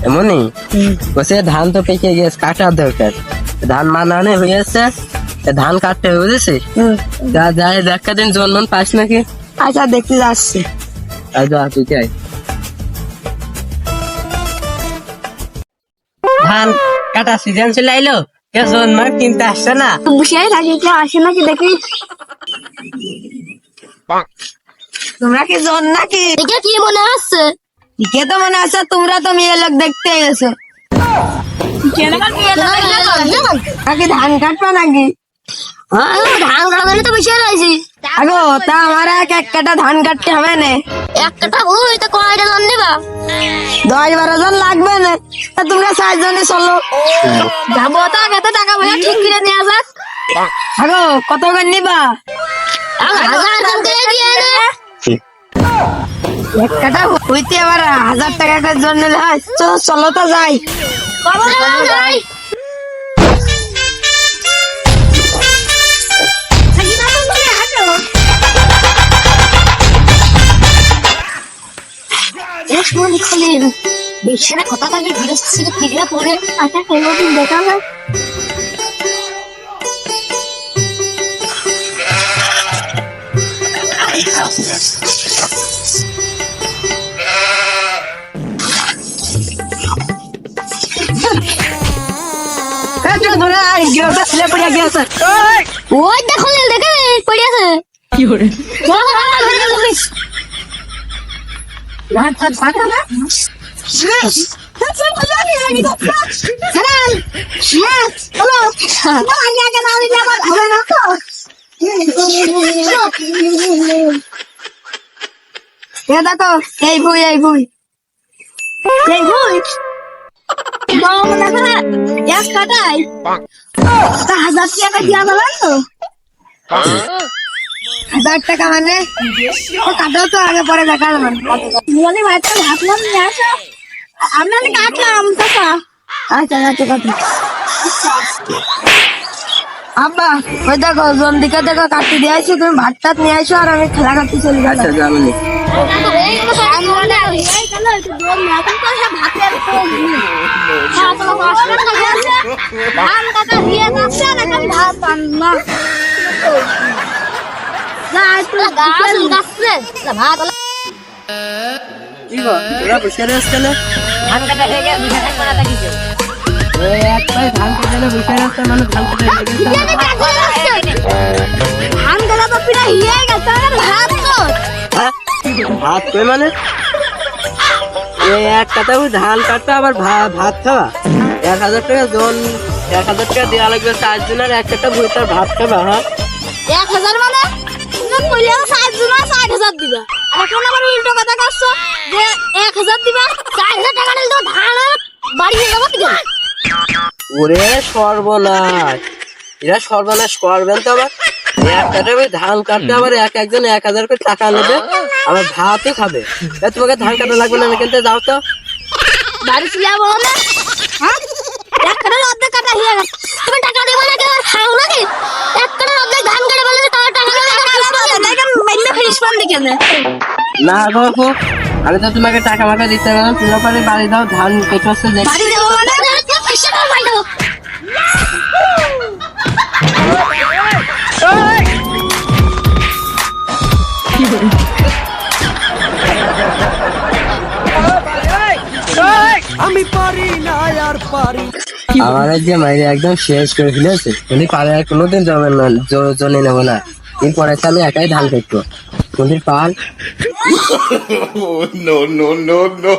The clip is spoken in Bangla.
এমনই বসে ধান তো পেকে গেছে, কাটার দরকার। ধান মানানে হয়ে যাচ্ছে, ধান কাটতে হবে বুঝেছিস? যা যাই দেখা দিন জন্মন পাস নাকি? আচ্ছা দেখতে যাচ্ছি। তুই যাই। ধান কাটা সিজন চলে আইলো, কেউ জন্মার কিনতে আসছে না। বসে থাকি, কেউ আসে নাকি দেখি। তোমরা কি জন নাকি? দেখে কি মনে হচ্ছে? কে তো মনে হচ্ছে তোমরা তো মেয়ে লোক দেখতে গেছো। নাকি ধান কাটবা নাকি? ধান কাটা ধরে তো বসে রয়েছি। আগো তা আমার এক কাটা ধান কাটতে হবে না? এক কাটা ওই তো কয়টা জন নিবা? 10-12 জন লাগবে না? তা তোমরা 4 জনে চলো। যাবো তো আগে তো টাকা পয়সা ঠিক করে নেওয়া যাক। আগো কত করে নিবা? 1000 জন করে দিয়ে দে। এক কাটা হইতে আবার 1000 টাকা করে জন নিলে হয়? চলো তো যাই। কবে যাই? বেশিরা কথা থাকে গৃহস্থ ফিরে পড়ে আচ্ছা কোনোদিন দেখা হয়। ওই দেখো দেখে পড়ে আছে কি করে দেখো এই বই এক কাটাই 1000 টাকা দিয়া গেল তো। 1000 টাকা মানে কাটাও তো আগে পরে দেখা যাবে। বলে ভাইটা ভাবলাম নিয়ে আসো, আপনার কাটলাম টাকা। আচ্ছা কথা আব্বা ওই দেখো জন দিকে দেখো কাটতে দিয়ে আসছি, তুমি ভাত টাত নিয়ে আসো আর আমি খেলা করতে চলে যাচ্ছি। যাবনি তোরা বসে রয়েছ কেন? ধান কাটা হয়ে গেছে, এক পায়ে ধান কেটে বসে রাখতে মানে ধান কেটে ধান কাটা তো পিঠা হিয়ে গেছে ভাত তো ভাত কই মানে এক কাটা ধান কাটতে আবার ভাত খাওয়া? 1000 টাকা জন, 1000 টাকা দেওয়া লাগবে 4 জনের, এক কাটা ভুইটার ভাত খাবা? হ্যাঁ 1000 মানে তুমি বললে 4 জন 6000 দিবা, এখন আবার উল্টো কথা কাটছো যে 1000 দিবা 4000 টাকা নিলে তো ধান বাড়িয়ে যাবো কি? ওরে সর্বনাশ, এরা সর্বনাশ করবেন তো। আবার এক কাটা ধান কাটতে আবার একজন 1000 করে টাকা নেবে, আবার ভাতই খাবে। তোমাকে ধান কাটা লাগবে না, কিনতে যাও তো। বাড়ি চলে যাবো না? হ্যাঁ এক কাটার অর্ধেক কাটা হয়ে গেছে, তুমি টাকা দেবো না কেন? খাও নাকি? এক কাটার অর্ধেক ধান কেটে বলে তোমার টাকা না গো, আমি তো তোমাকে টাকা মাকা দিতে গেলাম, তুমি পরে বাড়ি দাও, ধান কেটে হচ্ছে বাড়ি যাবো মানে আমি পারি না আর পারি। আমার যে মাইরে একদম শেষ করে ফেলেছে, উনি পারে আর কোনোদিন জমে না, জনে নেবো না। দিন পরে আমি একাই ধান কাটবো, কোনদিন পাল। No.